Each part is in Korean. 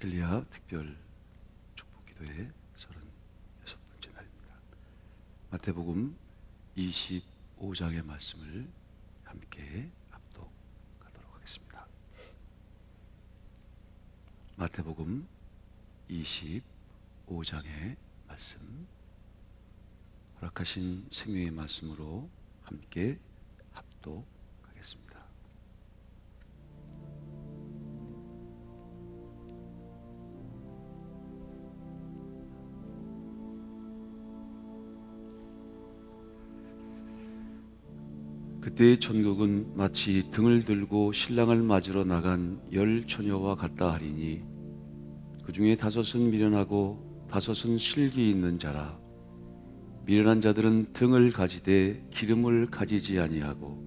엘리야 특별 축복기도회 36번째 날입니다. 마태복음 25장의 말씀을 함께 합독하도록 하겠습니다. 마태복음 25장의 말씀, 허락하신 생명의 말씀으로 함께 합독하겠습니다. 그때의 천국은 마치 등을 들고 신랑을 맞으러 나간 10 처녀와 같다 하리니 그 중에 5은 미련하고 5은 실기 있는 자라. 미련한 자들은 등을 가지되 기름을 가지지 아니하고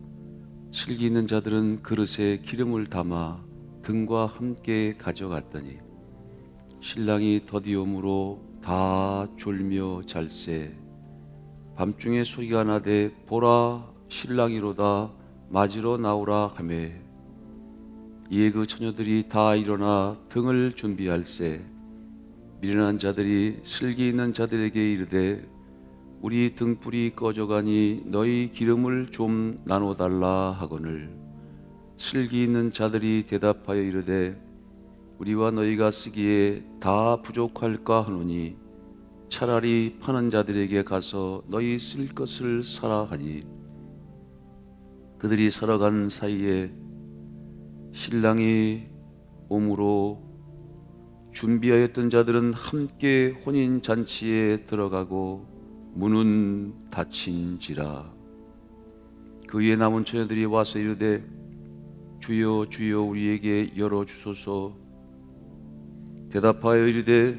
실기 있는 자들은 그릇에 기름을 담아 등과 함께 가져갔더니 신랑이 더디옴으로 다 졸며 잘세. 밤중에 소리가 나되 보라 신랑이로다 맞으러 나오라 하매 이에 그 처녀들이 다 일어나 등을 준비할세. 미련한 자들이 슬기 있는 자들에게 이르되 우리 등불이 꺼져가니 너희 기름을 좀 나눠달라 하거늘 슬기 있는 자들이 대답하여 이르되 우리와 너희가 쓰기에 다 부족할까 하노니 차라리 파는 자들에게 가서 너희 쓸 것을 사라 하니 그들이 살아간 사이에 신랑이 오므로 준비하였던 자들은 함께 혼인잔치에 들어가고 문은 닫힌지라. 그 위에 남은 처녀들이 와서 이르되 주여 주여 우리에게 열어주소서. 대답하여 이르되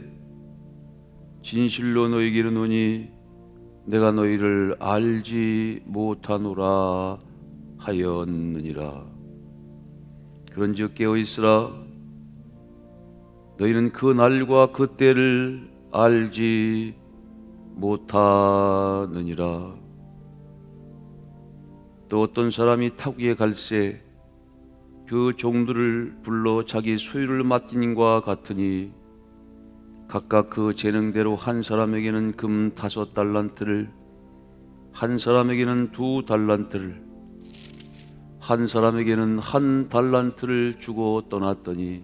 진실로 너희에게 이르노니 내가 너희를 알지 못하노라 하였느니라. 그런즉 깨어있으라. 너희는 그 날과 그 때를 알지 못하느니라. 또 어떤 사람이 타국에 갈새 그 종들을 불러 자기 소유를 맡기는과 같으니 각각 그 재능대로 한 사람에게는 금 5달란트를, 한 사람에게는 2달란트를, 한 사람에게는 1달란트를 주고 떠났더니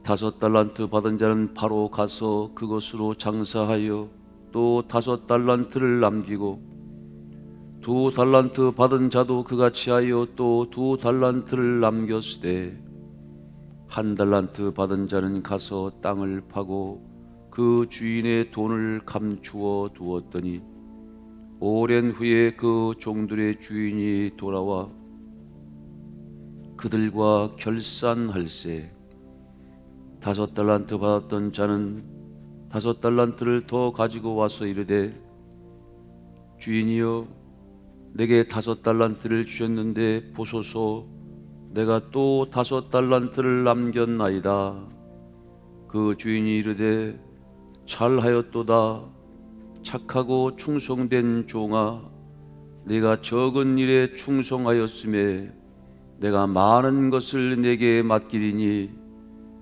5달란트 받은 자는 바로 가서 그것으로 장사하여 또 5달란트를 남기고 2달란트 받은 자도 그같이 하여 또 2달란트를 남겼으되 1달란트 받은 자는 가서 땅을 파고 그 주인의 돈을 감추어 두었더니 오랜 후에 그 종들의 주인이 돌아와 그들과 결산할세. 5달란트 받았던 자는 5달란트를 더 가지고 와서 이르되 주인이여 내게 5달란트를 주셨는데 보소서 내가 또 5달란트를 남겼나이다. 그 주인이 이르되 잘하였도다 착하고 충성된 종아. 네가 적은 일에 충성하였음에 내가 많은 것을 내게 맡기리니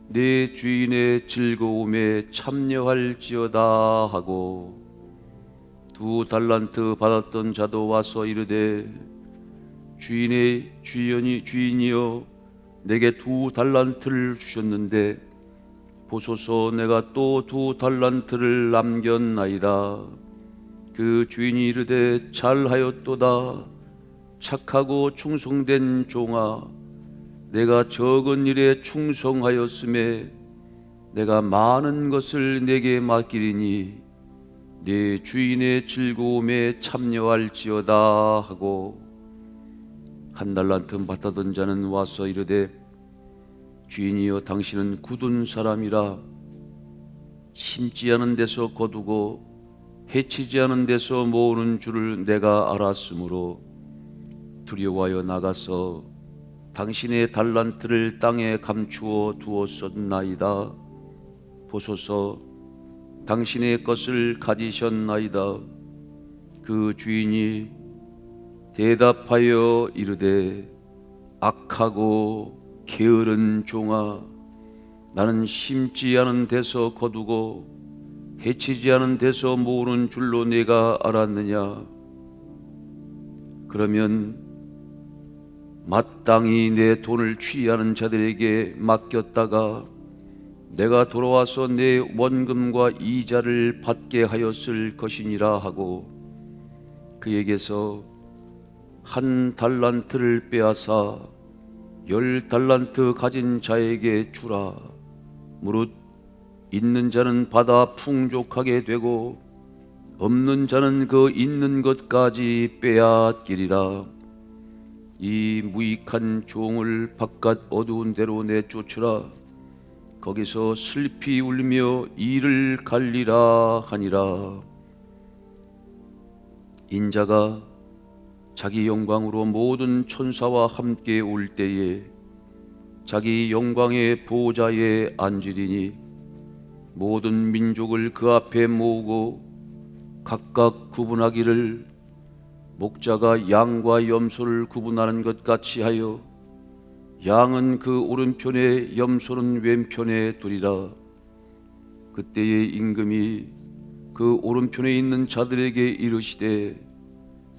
네 주인의 즐거움에 참여할지어다 하고 2달란트 받았던 자도 와서 이르되 주인이여 내게 2달란트를 주셨는데 보소서 내가 또 2달란트를 남겼나이다. 그 주인이 이르되 잘하였도다 착하고 충성된 종아. 내가 적은 일에 충성하였음에 내가 많은 것을 내게 맡기리니 네 주인의 즐거움에 참여할지어다 하고 1달란트 받았던 자는 와서 이르되 주인이여 당신은 굳은 사람이라 심지 않은 데서 거두고 해치지 않은 데서 모으는 줄을 내가 알았으므로 두려워하여 나가서 당신의 달란트를 땅에 감추어 두었었나이다. 보소서 당신의 것을 가지셨나이다. 그 주인이 대답하여 이르되 악하고 게으른 종아 나는 심지 않은 데서 거두고 해치지 않은 데서 모으는 줄로 내가 알았느냐? 그러면 마땅히 내 돈을 취하는 자들에게 맡겼다가 내가 돌아와서 내 원금과 이자를 받게 하였을 것이니라 하고 그에게서 1달란트를 빼앗아 10달란트 가진 자에게 주라. 무릇 있는 자는 받아 풍족하게 되고 없는 자는 그 있는 것까지 빼앗기리라. 이 무익한 종을 바깥 어두운 데로 내쫓으라. 거기서 슬피 울며 이를 갈리라 하니라. 인자가 자기 영광으로 모든 천사와 함께 올 때에 자기 영광의 보좌에 앉으리니 모든 민족을 그 앞에 모으고 각각 구분하기를 목자가 양과 염소를 구분하는 것 같이 하여 양은 그 오른편에 염소는 왼편에 두리라. 그때의 임금이 그 오른편에 있는 자들에게 이르시되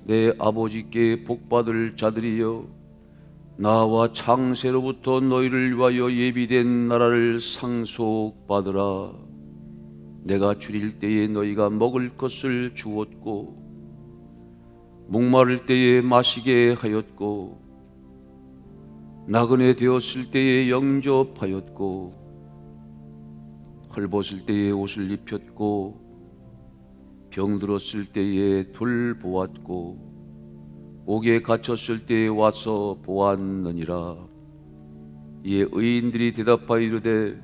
내 아버지께 복받을 자들이여 나와 창세로부터 너희를 위하여 예비된 나라를 상속받으라. 내가 줄일 때에 너희가 먹을 것을 주었고 목마를 때에 마시게 하였고 나그네 되었을 때에 영접하였고 헐벗을 때에 옷을 입혔고 병들었을 때에 돌보았고 옥에 갇혔을 때에 와서 보았느니라. 이에 의인들이 대답하여 이르되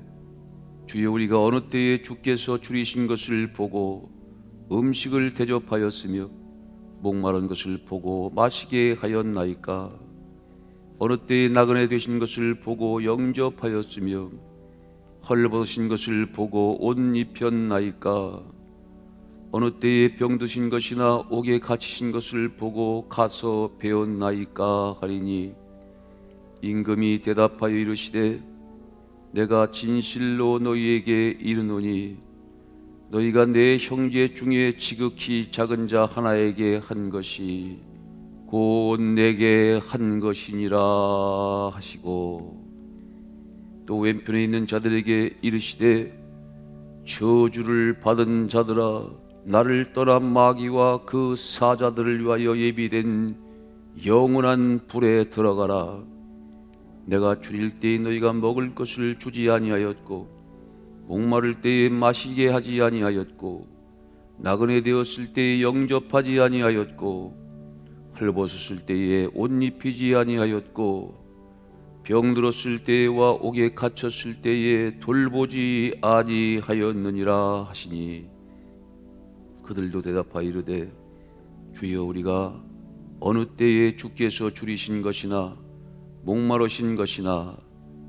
주여 우리가 어느 때에 주께서 줄이신 것을 보고 음식을 대접하였으며 목마른 것을 보고 마시게 하였나이까? 어느 때에 나그네 되신 것을 보고 영접하였으며 헐벗으신 것을 보고 옷 입혔나이까? 어느 때에 병드신 것이나 옥에 갇히신 것을 보고 가서 배웠나이까 하리니 임금이 대답하여 이르시되 내가 진실로 너희에게 이르노니 너희가 내 형제 중에 지극히 작은 자 하나에게 한 것이 곧 내게 한 것이니라 하시고 또 왼편에 있는 자들에게 이르시되 저주를 받은 자들아 나를 떠난 마귀와 그 사자들을 위하여 예비된 영원한 불에 들어가라. 내가 줄일 때에 너희가 먹을 것을 주지 아니하였고 목마를 때에 마시게 하지 아니하였고 나그네 되었을 때에 영접하지 아니하였고 헐벗었을 때에 옷 입히지 아니하였고 병들었을 때와 옥에 갇혔을 때에 돌보지 아니하였느니라 하시니 그들도 대답하여 이르되 주여 우리가 어느 때에 주께서 줄이신 것이나 목마르신 것이나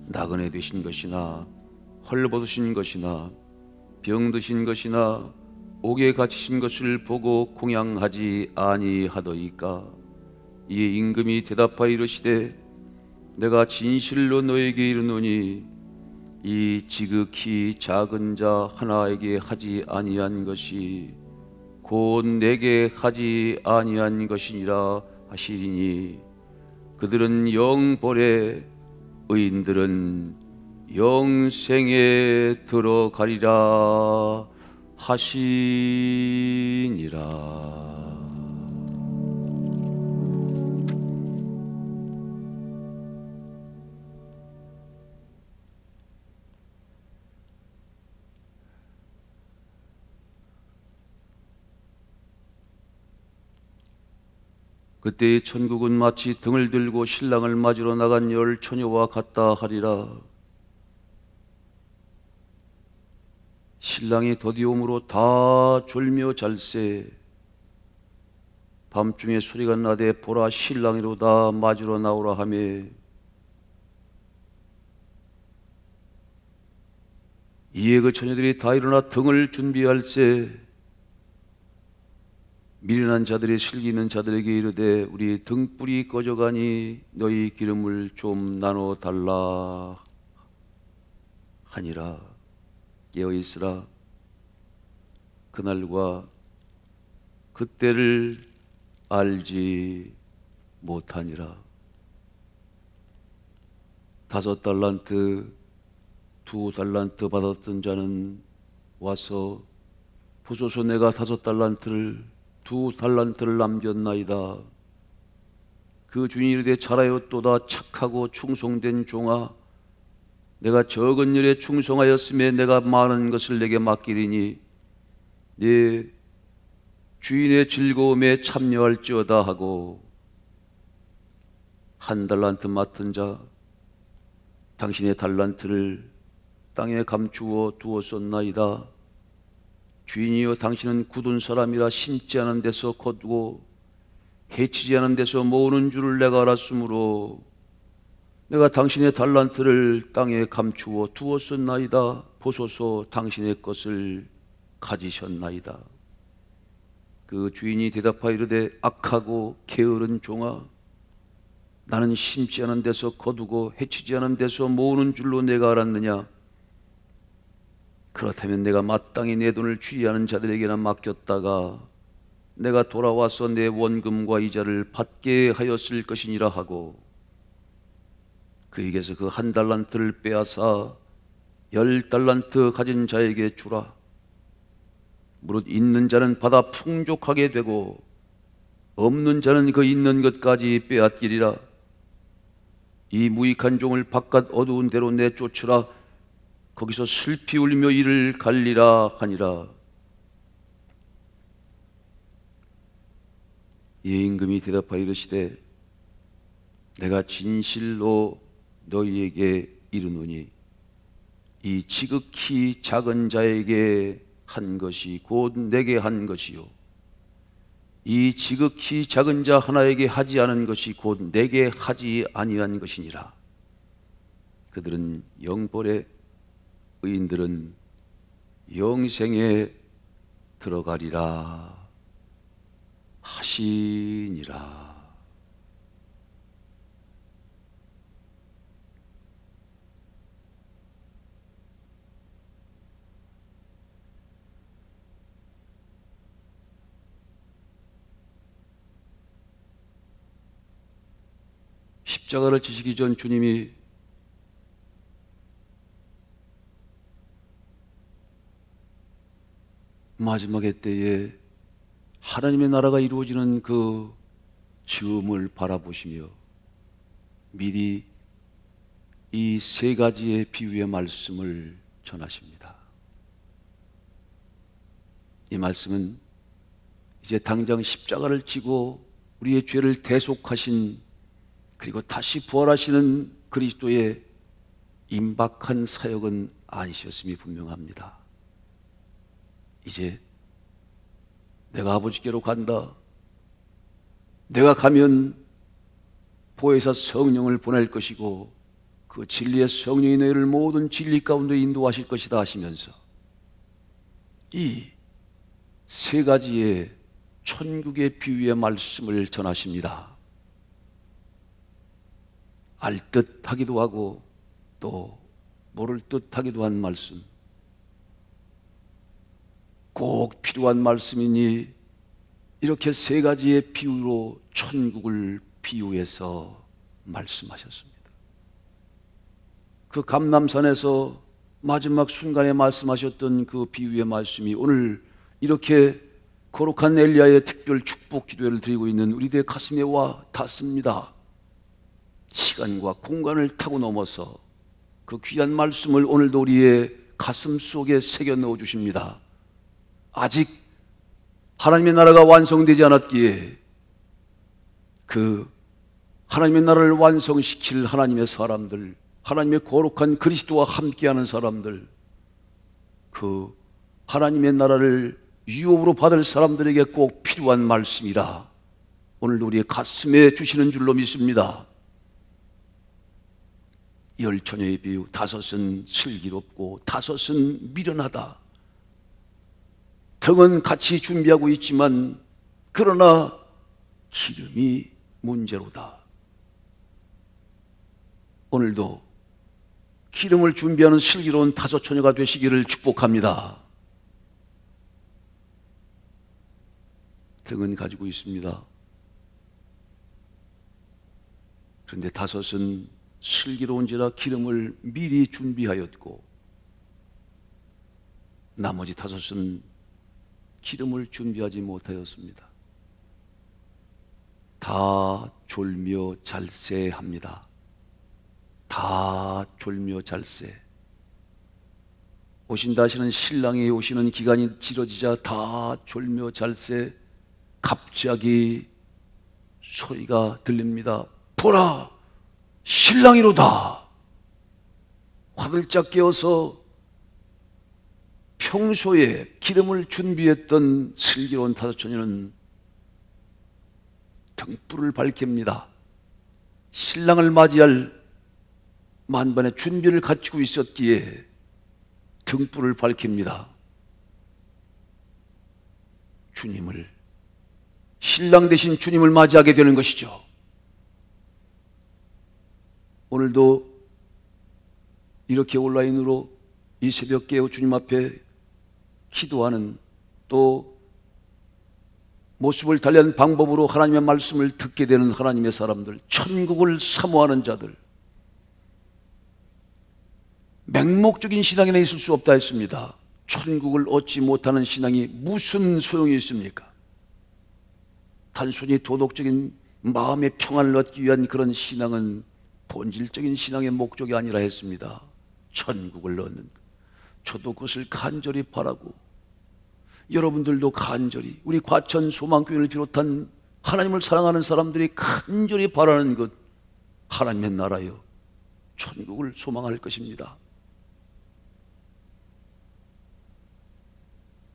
나그네 되신 것이나 헐벗으신 것이나 병드신 것이나 옥에 갇히신 것을 보고 공양하지 아니하더이까? 이에 임금이 대답하여 이르시되 내가 진실로 너에게 이르노니 이 지극히 작은 자 하나에게 하지 아니한 것이 곧 내게 하지 아니한 것이니라 하시리니 그들은 영벌에 의인들은 영생에 들어가리라 하시니라. 그때의 천국은 마치 등을 들고 신랑을 맞으러 나간 열 처녀와 같다 하리라. 신랑이 더디옴으로 다 졸며 잘세 밤중에 소리가 나되 보라 신랑이로다 맞으러 나오라 하며 이에 그 처녀들이 다 일어나 등을 준비할세 미련한 자들이 슬기는 자들에게 이르되 우리 등불이 꺼져가니 너희 기름을 좀 나눠 달라 하니라. 깨어 있으라. 그날과 그때를 알지 못하니라. 5달란트, 2달란트 받았던 자는 와서 보소서, 내가 5달란트를 2달란트를 남겼나이다. 그 주인이 이르되 잘하였도다. 착하고 충성된 종아, 내가 적은 일에 충성하였음에 내가 많은 것을 내게 맡기리니 네 주인의 즐거움에 참여할지어다 하고, 1달란트 맡은 자, 당신의 달란트를 땅에 감추어 두었었나이다. 주인이여, 당신은 굳은 사람이라 심지 않은 데서 거두고 해치지 않은 데서 모으는 줄을 내가 알았으므로 내가 당신의 달란트를 땅에 감추어 두었었나이다. 보소서, 당신의 것을 가지셨나이다. 그 주인이 대답하여 이르되 악하고 게으른 종아, 나는 심지 않은 데서 거두고 해치지 않은 데서 모으는 줄로 내가 알았느냐? 그렇다면 내가 마땅히 내 돈을 취하는 자들에게나 맡겼다가 내가 돌아와서 내 원금과 이자를 받게 하였을 것이니라 하고, 그에게서 그 1달란트를 빼앗아 10달란트 가진 자에게 주라. 무릇 있는 자는 받아 풍족하게 되고 없는 자는 그 있는 것까지 빼앗기리라. 이 무익한 종을 바깥 어두운 데로 내쫓으라. 거기서 슬피 울며 이를 갈리라 하니라. 이 임금이 대답하여 이르시되 내가 진실로 너희에게 이르노니 이 지극히 작은 자에게 한 것이 곧 내게 한 것이요, 이 지극히 작은 자 하나에게 하지 않은 것이 곧 내게 하지 아니한 것이니라. 그들은 영벌에, 의인들은 영생에 들어가리라 하시니라. 십자가를 지시기 전 주님이 마지막의 때에 하나님의 나라가 이루어지는 그 즈음을 바라보시며 미리 이 3가지의 비유의 말씀을 전하십니다. 이 말씀은 이제 당장 십자가를 지고 우리의 죄를 대속하신, 그리고 다시 부활하시는 그리스도의 임박한 사역은 아니셨음이 분명합니다. 이제 내가 아버지께로 간다. 내가 가면 보혜사 성령을 보낼 것이고 그 진리의 성령이 너희를 모든 진리 가운데 인도하실 것이다 하시면서 이 3가지의 천국의 비유의 말씀을 전하십니다. 알 듯하기도 하고 또 모를 듯하기도 한 말씀, 꼭 필요한 말씀이니 이렇게 3가지의 비유로 천국을 비유해서 말씀하셨습니다. 그 감람산에서 마지막 순간에 말씀하셨던 그 비유의 말씀이 오늘 이렇게 거룩한 엘리야의 특별 축복 기도회를 드리고 있는 우리들의 가슴에 와 닿습니다. 시간과 공간을 타고 넘어서 그 귀한 말씀을 오늘도 우리의 가슴 속에 새겨 넣어 주십니다. 아직 하나님의 나라가 완성되지 않았기에 그 하나님의 나라를 완성시킬 하나님의 사람들, 하나님의 거룩한 그리스도와 함께하는 사람들, 그 하나님의 나라를 유업으로 받을 사람들에게 꼭 필요한 말씀이라 오늘도 우리의 가슴에 주시는 줄로 믿습니다. 10처녀의 비유, 5은 슬기롭고 5은 미련하다. 등은 같이 준비하고 있지만 그러나 기름이 문제로다. 오늘도 기름을 준비하는 슬기로운 다섯 처녀가 되시기를 축복합니다. 등은 가지고 있습니다. 그런데 다섯은 슬기로운지라 기름을 미리 준비하였고, 나머지 다섯은 기름을 준비하지 못하였습니다. 다 졸며 잘세합니다. 다 졸며 잘세. 오신다 하시는 신랑이 오시는 기간이 지러지자 다 졸며 잘세. 갑자기 소리가 들립니다. 보라, 신랑이로다. 화들짝 깨어서 평소에 기름을 준비했던 슬기로운 다섯 처녀는 등불을 밝힙니다. 신랑을 맞이할 만반의 준비를 갖추고 있었기에 등불을 밝힙니다. 주님을, 신랑 되신 주님을 맞이하게 되는 것이죠. 오늘도 이렇게 온라인으로 이 새벽 깨어 주님 앞에 기도하는, 또 모습을 달리한 방법으로 하나님의 말씀을 듣게 되는 하나님의 사람들, 천국을 사모하는 자들, 맹목적인 신앙에는 있을 수 없다 했습니다. 천국을 얻지 못하는 신앙이 무슨 소용이 있습니까? 단순히 도덕적인 마음의 평안을 얻기 위한 그런 신앙은 본질적인 신앙의 목적이 아니라 했습니다. 천국을 얻는 것. 저도 그것을 간절히 바라고, 여러분들도 간절히, 우리 과천 소망교회를 비롯한 하나님을 사랑하는 사람들이 간절히 바라는 것, 하나님의 나라요, 천국을 소망할 것입니다.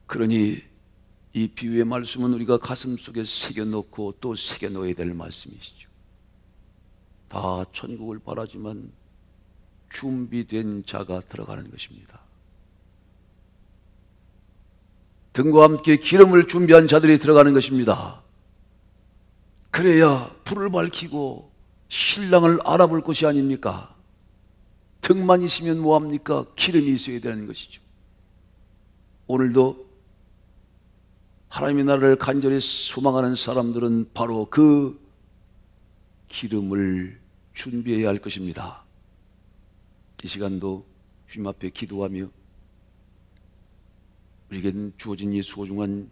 그러니 이 비유의 말씀은 우리가 가슴속에 새겨놓고 또 새겨놓아야 될 말씀이시죠. 다 천국을 바라지만 준비된 자가 들어가는 것입니다. 등과 함께 기름을 준비한 자들이 들어가는 것입니다. 그래야 불을 밝히고 신랑을 알아볼 것이 아닙니까? 등만 있으면 뭐합니까? 기름이 있어야 되는 것이죠. 오늘도 하나님의 나라를 간절히 소망하는 사람들은 바로 그 기름을 준비해야 할 것입니다. 이 시간도 주님 앞에 기도하며 우리에겐 주어진 이 소중한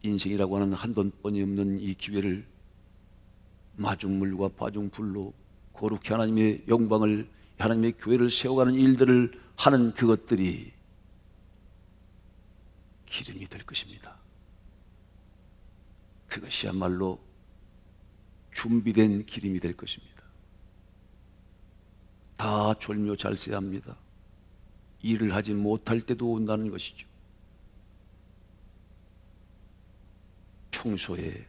인생이라고 하는 한번뿐이 없는 이 기회를 마중물과 바중불로 거룩히 하나님의 영광을, 하나님의 교회를 세워가는 일들을 하는 그것들이 기름이 될 것입니다. 그것이야말로 준비된 기름이 될 것입니다. 다 졸며 잘세합니다. 일을 하지 못할 때도 온다는 것이죠. 평소에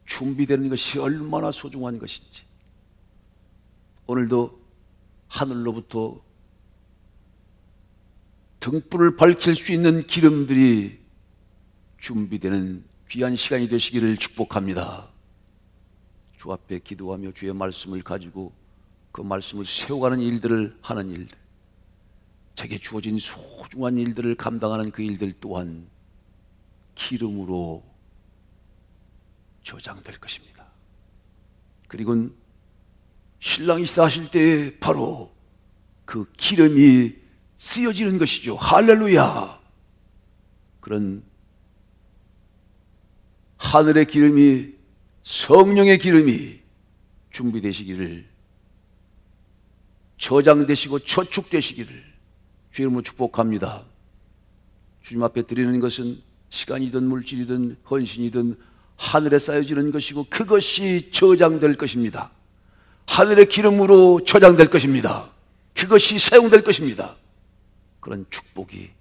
준비되는 것이 얼마나 소중한 것인지, 오늘도 하늘로부터 등불을 밝힐 수 있는 기름들이 준비되는 귀한 시간이 되시기를 축복합니다. 주 앞에 기도하며 주의 말씀을 가지고 그 말씀을 세워가는 일들을 하는 일들, 제게 주어진 소중한 일들을 감당하는 그 일들 또한 기름으로 저장될 것입니다. 그리고 신랑이 사실 때에 바로 그 기름이 쓰여지는 것이죠. 할렐루야! 그런 하늘의 기름이, 성령의 기름이 준비되시기를, 저장되시고 저축되시기를 주의 이름으로 축복합니다. 주님 앞에 드리는 것은 시간이든 물질이든 헌신이든 하늘에 쌓여지는 것이고 그것이 저장될 것입니다. 하늘의 기름으로 저장될 것입니다. 그것이 사용될 것입니다. 그런 축복이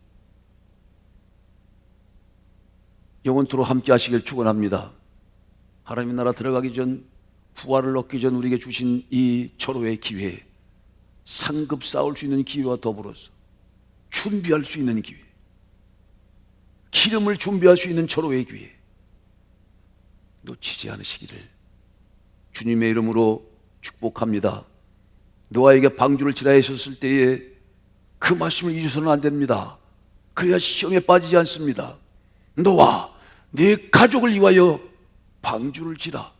영원토록 함께 하시길 축원합니다. 하나님의 나라 들어가기 전, 부활을 얻기 전 우리에게 주신 이 절호의 기회, 상급 쌓을 수 있는 기회와 더불어서 준비할 수 있는 기회, 기름을 준비할 수 있는 절호의 기회 놓치지 않으시기를 주님의 이름으로 축복합니다. 노아에게 방주를 지라 하셨을 때에 그 말씀을 잊어서는 안 됩니다. 그래야 시험에 빠지지 않습니다. 노아, 네 가족을 위하여 방주를 지라.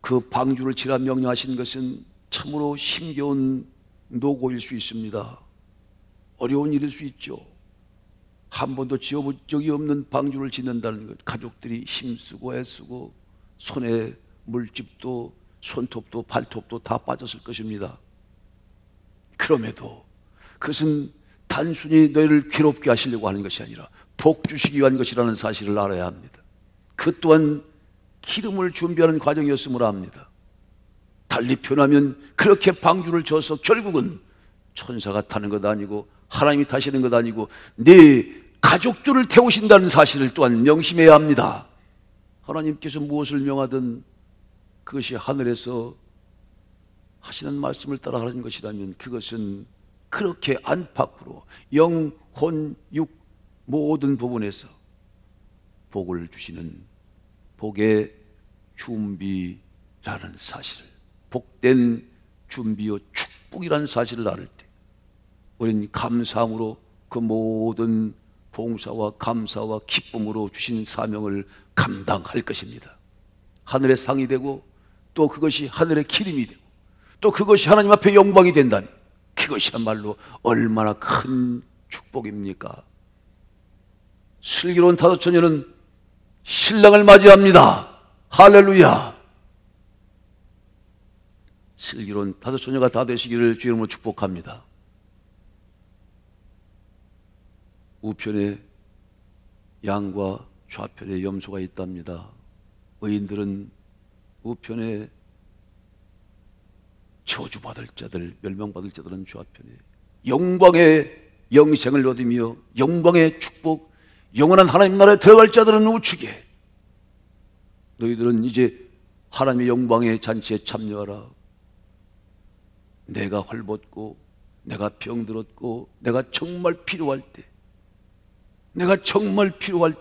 그 방주를 지라 명령하신 것은 참으로 힘겨운 노고일 수 있습니다. 어려운 일일 수 있죠. 한 번도 지어본 적이 없는 방주를 짓는다는 것, 가족들이 힘쓰고 애쓰고 손에 물집도 손톱도 발톱도 다 빠졌을 것입니다. 그럼에도 그것은 단순히 너희를 괴롭게 하시려고 하는 것이 아니라 복 주시기 위한 것이라는 사실을 알아야 합니다. 그 또한 기름을 준비하는 과정이었음을 압니다. 달리 표현하면 그렇게 방주를 져서 결국은 천사가 타는 것 아니고 하나님이 타시는 것 아니고 네 가족들을 태우신다는 사실을 또한 명심해야 합니다. 하나님께서 무엇을 명하든 그것이 하늘에서 하시는 말씀을 따라 하는 것이라면 그것은 그렇게 안팎으로 영, 혼, 육 모든 부분에서 복을 주시는 복의 준비라는 사실을, 복된 준비요 축복이라는 사실을 알을 때 우리는 감사함으로 그 모든 봉사와 감사와 기쁨으로 주신 사명을 감당할 것입니다. 하늘의 상이 되고 또 그것이 하늘의 기름이 되고 또 그것이 하나님 앞에 영광이 된다니 그것이야말로 얼마나 큰 축복입니까? 슬기로운 다섯 처녀는 신랑을 맞이합니다. 할렐루야. 슬기로운 다섯 처녀가 다 되시기를 주 이름으로 축복합니다. 우편에 양과 좌편에 염소가 있답니다. 의인들은 우편에 저주받을 자들, 멸망받을 자들은 좌편에 영광의 영생을 얻으며 영광의 축복, 영원한 하나님 나라에 들어갈 자들은 우측에 너희들은 이제 하나님의 영광의 잔치에 참여하라. 내가 헐벗고 내가 병들었고 내가 정말 필요할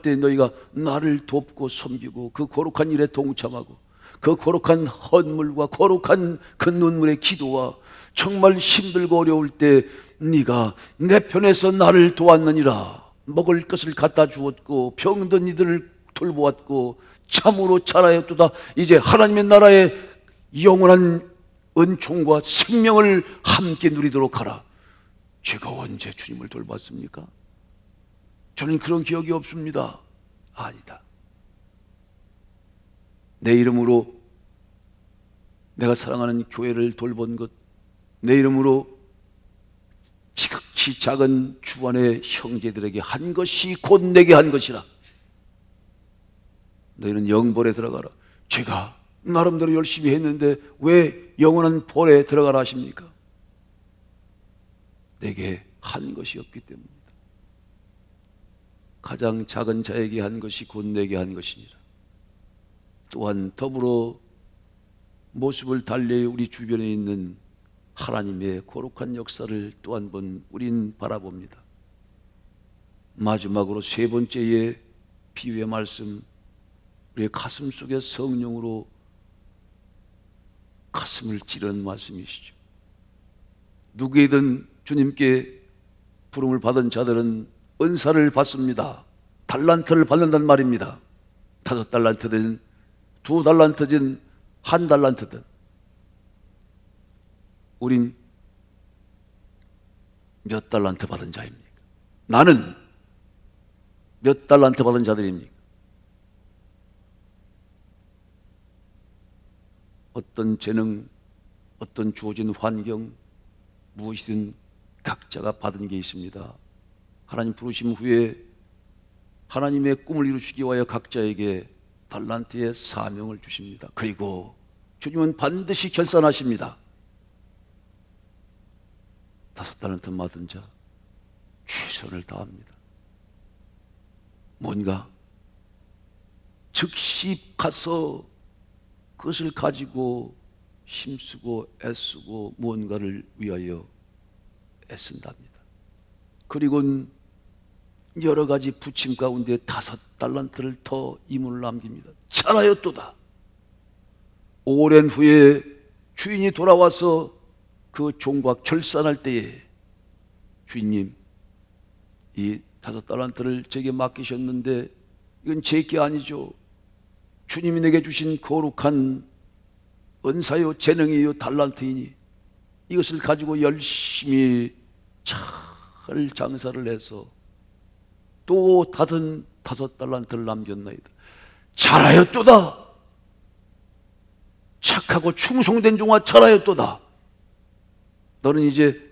때 너희가 나를 돕고 섬기고 그 거룩한 일에 동참하고 그 거룩한 헌물과 거룩한 그 눈물의 기도와 정말 힘들고 어려울 때 네가 내 편에서 나를 도왔느니라. 먹을 것을 갖다 주었고 병든 이들을 돌보았고 참으로 잘하였도다. 이제 하나님의 나라의 영원한 은총과 생명을 함께 누리도록 하라. 제가 언제 주님을 돌봤습니까? 저는 그런 기억이 없습니다. 아니다. 내 이름으로 내가 사랑하는 교회를 돌본 것, 내 이름으로 지극히 작은 주변의 형제들에게 한 것이 곧 내게 한 것이라. 너희는 영벌에 들어가라. 제가 나름대로 열심히 했는데 왜 영원한 벌에 들어가라 하십니까? 내게 한 것이 없기 때문입니다. 가장 작은 자에게 한 것이 곧 내게 한 것이니라. 또한 더불어 모습을 달리 우리 주변에 있는 하나님의 거룩한 역사를 또 한 번 우린 바라봅니다. 마지막으로 세 번째의 비유의 말씀, 우리의 가슴 속에 성령으로 가슴을 찌르는 말씀이시죠. 누구이든 주님께 부름을 받은 자들은 은사를 받습니다. 달란트를 받는단 말입니다. 5달란트든 2달란트든 1달란트든 우린 몇 달란트 받은 자입니까? 나는 몇 달란트 받은 자들입니까? 어떤 재능, 어떤 주어진 환경, 무엇이든 각자가 받은 게 있습니다. 하나님 부르심 후에 하나님의 꿈을 이루시기 위하여 각자에게 달란트의 사명을 주십니다. 그리고 주님은 반드시 결산하십니다. 5달란트 받은 자 최선을 다합니다. 뭔가 즉시 가서 그것을 가지고 힘쓰고 애쓰고 무언가를 위하여 애쓴답니다. 그리고는 여러 가지 부침 가운데 5달란트를 더 이문을 남깁니다. 잘하였도다. 오랜 후에 주인이 돌아와서 그 종과 결산할 때에 주인님, 이 5달란트를 제게 맡기셨는데 이건 제 게 아니죠. 주님이 내게 주신 거룩한 은사요 재능이요 달란트이니 이것을 가지고 열심히 잘 장사를 해서 또 다른 5달란트를 남겼나이다. 잘하였도다. 착하고 충성된 종아 잘하였도다. 너는 이제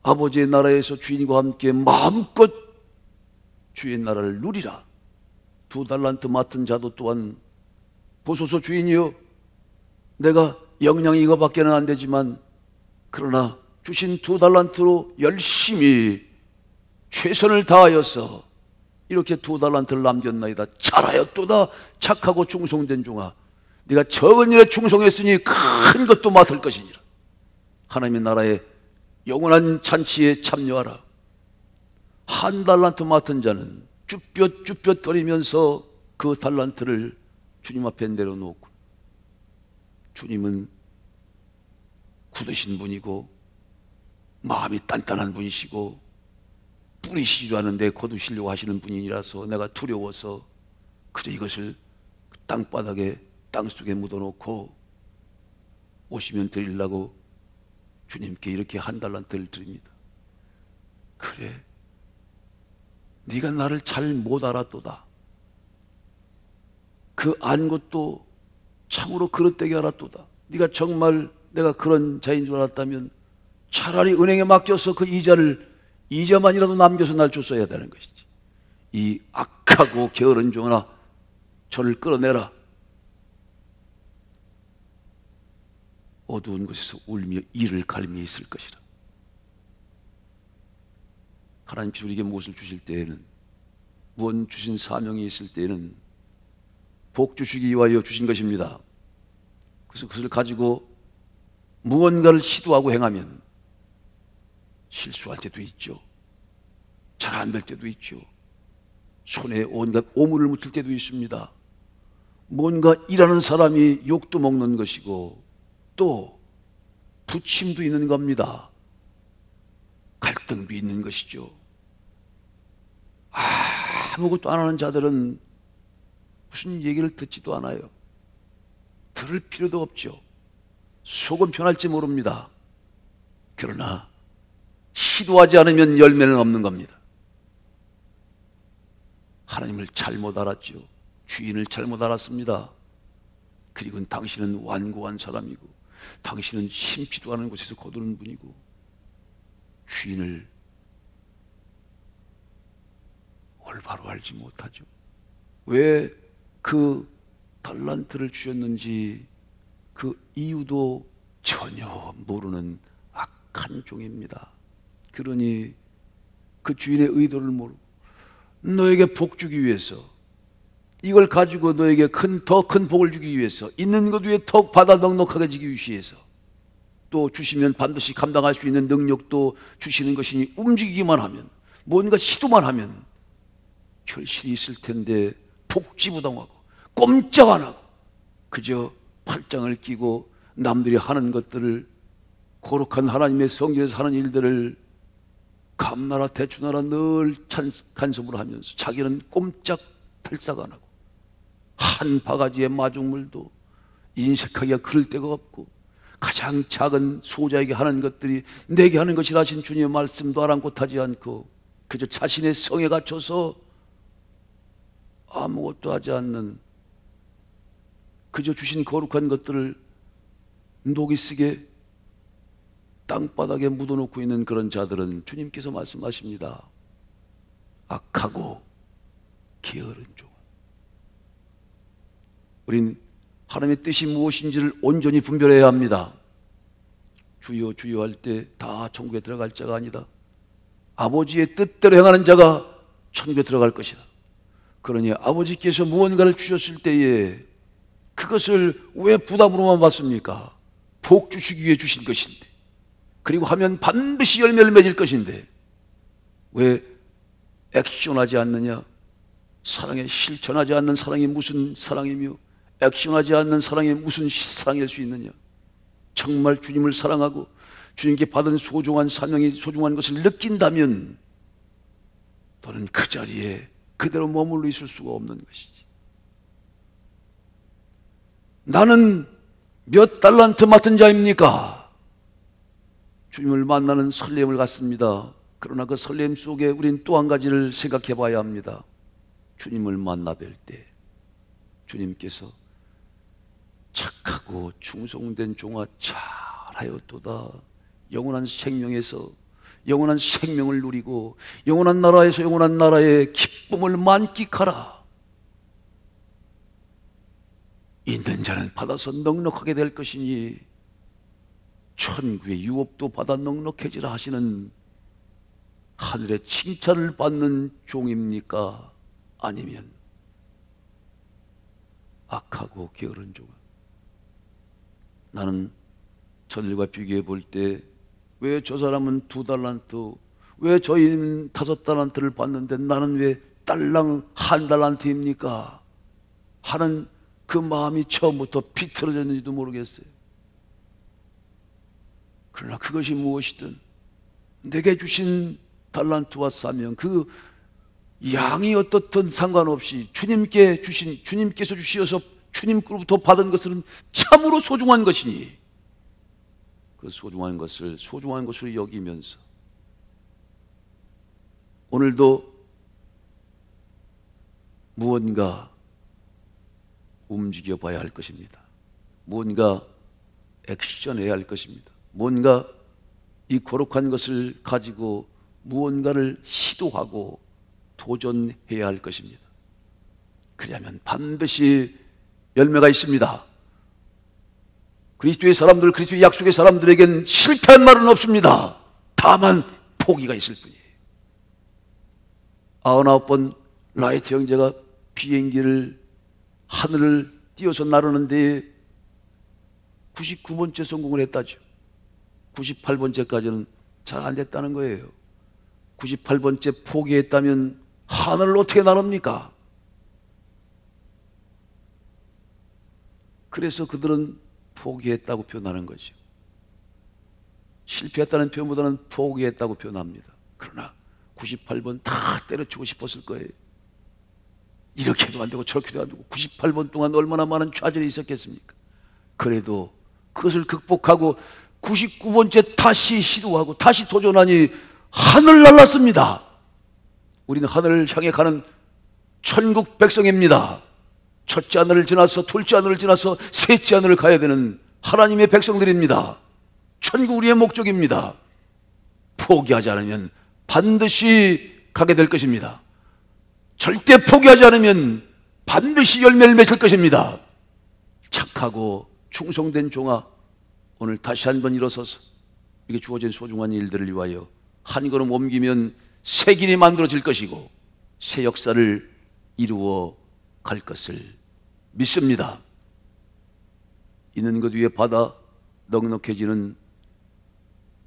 아버지의 나라에서 주인과 함께 마음껏 주의 나라를 누리라. 2달란트 맡은 자도 또한 보소서 주인이여, 내가 영양이 이거밖에는 안 되지만 그러나 주신 2달란트로 열심히 최선을 다하여서 이렇게 2달란트를 남겼나이다. 잘하였도다. 착하고 충성된 종아, 네가 적은 일에 충성했으니 큰 것도 맡을 것이니라. 하나님의 나라의 영원한 잔치에 참여하라. 1달란트 맡은 자는 쭈뼛쭈뼛거리면서 그 달란트를 주님 앞에 내려놓고, 주님은 굳으신 분이고 마음이 단단한 분이시고 뿌리시지도 않은데 거두시려고 하시는 분이라서 내가 두려워서 그저 이것을 땅바닥에 땅속에 묻어놓고 오시면 드리려고 주님께 이렇게 1달란트를 드립니다. 그래, 네가 나를 잘 못 알았도다. 그 안 것도 참으로 그릇되게 알았도다. 네가 정말 내가 그런 자인 줄 알았다면 차라리 은행에 맡겨서 그 이자만이라도 남겨서 날 줬어야 되는 것이지. 이 악하고 게으른 종아, 저를 끌어내라. 어두운 곳에서 울며 이를 갈미 있을 것이라. 하나님께서 우리에게 무엇을 주실 때에는, 무언 주신 사명이 있을 때에는 복 주시기 위하여 주신 것입니다. 그래서 그것을 가지고 무언가를 시도하고 행하면 실수할 때도 있죠. 잘 안 될 때도 있죠. 손에 온갖 오물을 묻힐 때도 있습니다. 뭔가 일하는 사람이 욕도 먹는 것이고 또 부침도 있는 겁니다. 갈등도 있는 것이죠. 아무것도 안 하는 자들은 무슨 얘기를 듣지도 않아요. 들을 필요도 없죠. 속은 편할지 모릅니다. 그러나 시도하지 않으면 열매는 없는 겁니다. 하나님을 잘못 알았죠. 주인을 잘못 알았습니다. 그리고 당신은 완고한 사람이고 당신은 심지도 않은 곳에서 거두는 분이고 주인을 올바로 알지 못하죠. 왜 그 달란트를 주셨는지 그 이유도 전혀 모르는 악한 종입니다. 그러니 그 주인의 의도를 모르고 너에게 복 주기 위해서, 이걸 가지고 너에게 더 큰 복을 주기 위해서, 있는 것 위에 더 받아 넉넉하게 지기 위해서, 또 주시면 반드시 감당할 수 있는 능력도 주시는 것이니 움직이기만 하면, 뭔가 시도만 하면 결실이 있을 텐데 복지부동하고 꼼짝 안 하고 그저 팔짱을 끼고 남들이 하는 것들을, 거룩한 하나님의 성전에서 하는 일들을 감나라 대추나라 늘 간섭을 하면서 자기는 꼼짝 탈싹 안 하고 한 바가지의 마중물도 인색하기가 그럴 데가 없고 가장 작은 소자에게 하는 것들이 내게 하는 것이라 하신 주님의 말씀도 아랑곳하지 않고 그저 자신의 성에 갇혀서 아무것도 하지 않는, 그저 주신 거룩한 것들을 녹이 쓰게 땅바닥에 묻어놓고 있는 그런 자들은 주님께서 말씀하십니다. 악하고 게으른 종. 우린 하나님의 뜻이 무엇인지를 온전히 분별해야 합니다. 주여 주여 할 때 다 천국에 들어갈 자가 아니다. 아버지의 뜻대로 행하는 자가 천국에 들어갈 것이다. 그러니 아버지께서 무언가를 주셨을 때에 그것을 왜 부담으로만 받습니까? 복 주시기 위해 주신 것인데, 그리고 하면 반드시 열매를 맺을 것인데 왜 액션하지 않느냐? 사랑에 실천하지 않는 사랑이 무슨 사랑이며 액션하지 않는 사랑이 무슨 사랑일 수 있느냐? 정말 주님을 사랑하고 주님께 받은 소중한 사명이 소중한 것을 느낀다면 너는 그 자리에 그대로 머물러 있을 수가 없는 것이지. 나는 몇 달란트 맡은 자입니까? 주님을 만나는 설렘을 갖습니다. 그러나 그 설렘 속에 우린 또 한 가지를 생각해 봐야 합니다. 주님을 만나 뵐 때 주님께서 착하고 충성된 종아 잘하였도다. 영원한 생명에서 영원한 생명을 누리고 영원한 나라에서 영원한 나라의 기쁨을 만끽하라. 있는 자는 받아서 넉넉하게 될 것이니 천국의 유업도 받아 넉넉해지라 하시는 하늘의 칭찬을 받는 종입니까? 아니면 악하고 게으른 종아? 나는 저들과 비교해 볼 때 왜 저 사람은 2달란트, 왜 저희는 5달란트를 받는데 나는 왜 딸랑 1달란트입니까? 하는 그 마음이 처음부터 비틀어졌는지도 모르겠어요. 그러나 그것이 무엇이든 내게 주신 달란트와 사명, 그 양이 어떻든 상관없이 주님께서 주시어서 주님으로부터 받은 것은 참으로 소중한 것이니 그 소중한 것을 여기면서 오늘도 무언가 움직여 봐야 할 것입니다. 무언가 액션해야 할 것입니다. 뭔가 이 거룩한 것을 가지고 무언가를 시도하고 도전해야 할 것입니다. 그리하면 반드시 열매가 있습니다. 그리스도의 사람들, 그리스도의 약속의 사람들에겐 실패한 말은 없습니다. 다만 포기가 있을 뿐이에요. 99번 라이트 형제가 비행기를 하늘을 띄어서 나르는데 99번째 성공을 했다죠. 98번째까지는 잘 안 됐다는 거예요. 98번째 포기했다면 하늘을 어떻게 나릅니까? 그래서 그들은 포기했다고 표현하는 거죠. 실패했다는 표현보다는 포기했다고 표현합니다. 그러나 98번 다 때려치고 싶었을 거예요. 이렇게도 안 되고 저렇게도 안 되고 98번 동안 얼마나 많은 좌절이 있었겠습니까? 그래도 그것을 극복하고 99번째 다시 시도하고 다시 도전하니 하늘을 날랐습니다. 우리는 하늘을 향해 가는 천국 백성입니다. 첫째 하늘을 지나서 둘째 하늘을 지나서 셋째 하늘을 가야 되는 하나님의 백성들입니다. 천국 우리의 목적입니다. 포기하지 않으면 반드시 가게 될 것입니다. 절대 포기하지 않으면 반드시 열매를 맺을 것입니다. 착하고 충성된 종아, 오늘 다시 한번 일어서서 이게 주어진 소중한 일들을 위하여 한 걸음 옮기면 새 길이 만들어질 것이고 새 역사를 이루어 갈 것을 믿습니다. 있는 것 위에 받아 넉넉해지는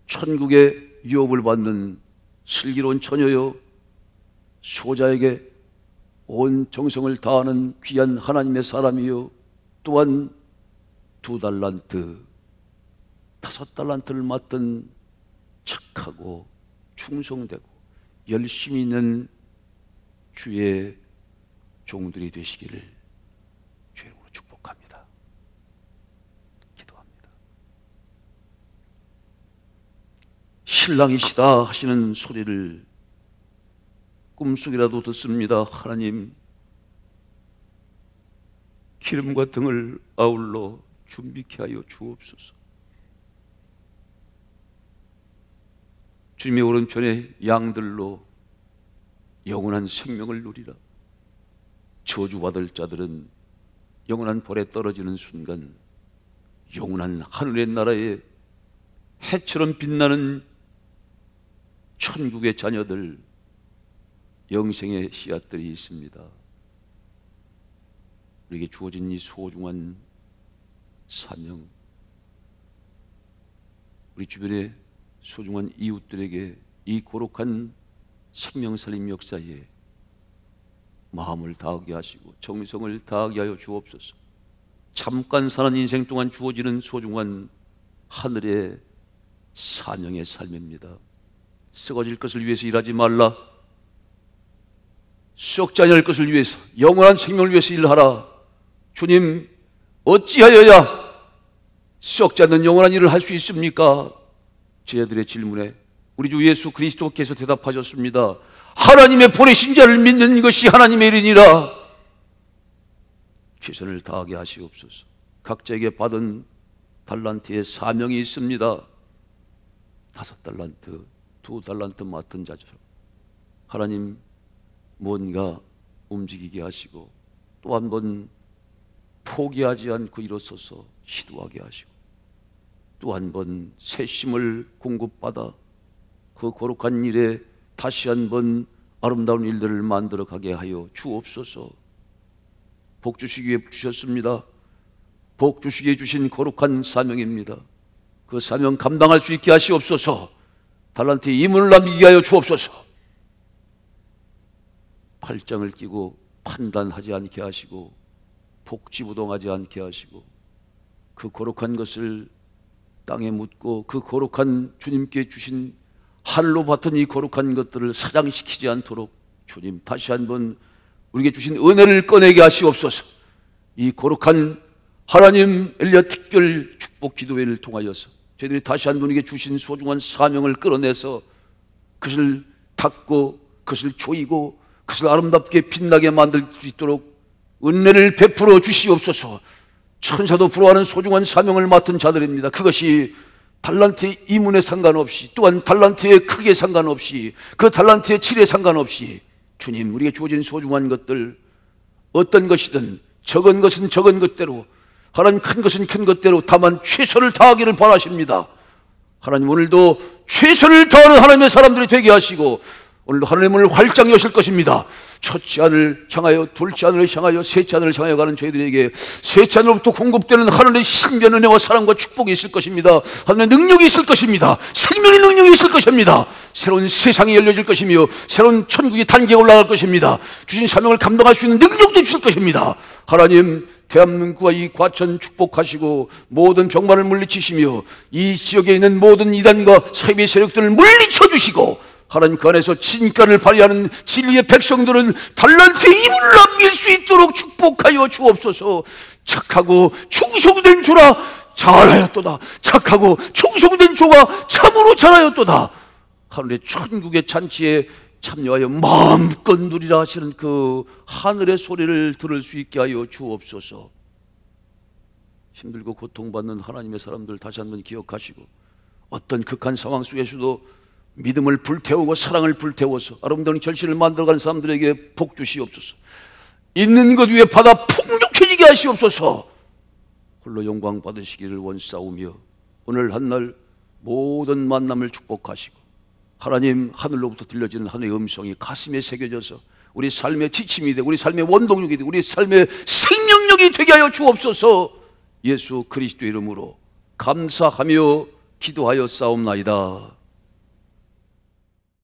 천국의 유업을 받는 슬기로운 처녀여, 소자에게 온 정성을 다하는 귀한 하나님의 사람이요, 또한 2달란트, 5달란트를 맡은 착하고 충성되고 열심히 있는 주의 종들이 되시기를 주의 이름으로 축복합니다. 기도합니다. 신랑이시다 하시는 소리를 꿈속이라도 듣습니다. 하나님, 기름과 등을 아울러 준비케 하여 주옵소서. 주님의 오른편에 양들로 영원한 생명을 누리라. 저주받을 자들은 영원한 벌에 떨어지는 순간 영원한 하늘의 나라에 해처럼 빛나는 천국의 자녀들, 영생의 씨앗들이 있습니다. 우리에게 주어진 이 소중한 사명, 우리 주변의 소중한 이웃들에게 이 거룩한 생명살림 역사에 마음을 다하게 하시고 정성을 다하게 하여 주옵소서. 잠깐 사는 인생 동안 주어지는 소중한 하늘의 사명의 삶입니다. 썩어질 것을 위해서 일하지 말라. 썩지 아니할 것을 위해서, 영원한 생명을 위해서 일하라. 주님, 어찌하여야 썩지 않는 영원한 일을 할 수 있습니까? 제자들의 질문에 우리 주 예수 그리스도께서 대답하셨습니다. 하나님의 보내신 자를 믿는 것이 하나님의 일이니라. 최선을 다하게 하시옵소서. 각자에게 받은 달란트의 사명이 있습니다. 5달란트, 2달란트 맡은 자처럼 하나님 뭔가 움직이게 하시고 또 한 번 포기하지 않고 일어서서 시도하게 하시고 또 한 번 새 힘을 공급받아 그 거룩한 일에 다시 한 번 아름다운 일들을 만들어 가게 하여 주옵소서. 복 주시기 위해 주셨습니다. 복 주시기에 주신 거룩한 사명입니다. 그 사명 감당할 수 있게 하시옵소서. 달란트에 이문을 남기게 하여 주옵소서. 팔짱을 끼고 판단하지 않게 하시고 복지부동하지 않게 하시고 그 거룩한 것을 땅에 묻고 그 거룩한 주님께 주신 하늘로 받은 이 거룩한 것들을 사장시키지 않도록 주님 다시 한번 우리에게 주신 은혜를 꺼내게 하시옵소서. 이 거룩한 하나님 엘리야 특별 축복 기도회를 통하여서 저희들이 다시 한 분에게 주신 소중한 사명을 끌어내서 그것을 닦고 그것을 조이고 그것을 아름답게 빛나게 만들 수 있도록 은혜를 베풀어 주시옵소서. 천사도 부러워하는 소중한 사명을 맡은 자들입니다. 그것이 달란트의 이문에 상관없이 또한 달란트의 크기에 상관없이 그 달란트의 질에 상관없이 주님 우리에게 주어진 소중한 것들 어떤 것이든 적은 것은 적은 것대로 하나님 큰 것은 큰 것대로 다만 최선을 다하기를 바라십니다. 하나님 오늘도 최선을 다하는 하나님의 사람들이 되게 하시고 오늘도 하나님을 활짝 여실 것입니다. 첫째 하늘을 향하여 둘째 하늘을 향하여 셋째 하늘을 향하여 가는 저희들에게 셋째 하늘로부터 공급되는 하나님의 신비한 은혜와 사랑과 축복이 있을 것입니다. 하나님의 능력이 있을 것입니다. 생명의 능력이 있을 것입니다. 새로운 세상이 열려질 것이며 새로운 천국의 단계에 올라갈 것입니다. 주신 사명을 감당할 수 있는 능력도 주실 것입니다. 하나님 대한민국과 이 과천 축복하시고 모든 병만을 물리치시며 이 지역에 있는 모든 이단과 사이비 세력들을 물리쳐 주시고 하나님 그 안에서 진가를 발휘하는 진리의 백성들은 달란트의 이문을 남길 수 있도록 축복하여 주옵소서. 착하고 충성된 조라 잘하였도다. 착하고 충성된 조가 참으로 잘하였도다. 하늘의 천국의 잔치에 참여하여 마음껏 누리라 하시는 그 하늘의 소리를 들을 수 있게 하여 주옵소서. 힘들고 고통받는 하나님의 사람들 다시 한번 기억하시고 어떤 극한 상황 속에서도 믿음을 불태우고 사랑을 불태워서 아름다운 결실을 만들어가는 사람들에게 복 주시옵소서. 있는 것 위에 받아 풍족해지게 하시옵소서. 홀로 영광 받으시기를 원사오며 오늘 한날 모든 만남을 축복하시고 하나님 하늘로부터 들려지는 하나님의 음성이 가슴에 새겨져서 우리 삶의 지침이 되고 우리 삶의 원동력이 되고 우리 삶의 생명력이 되게 하여 주옵소서. 예수 그리스도 이름으로 감사하며 기도하여 싸움나이다.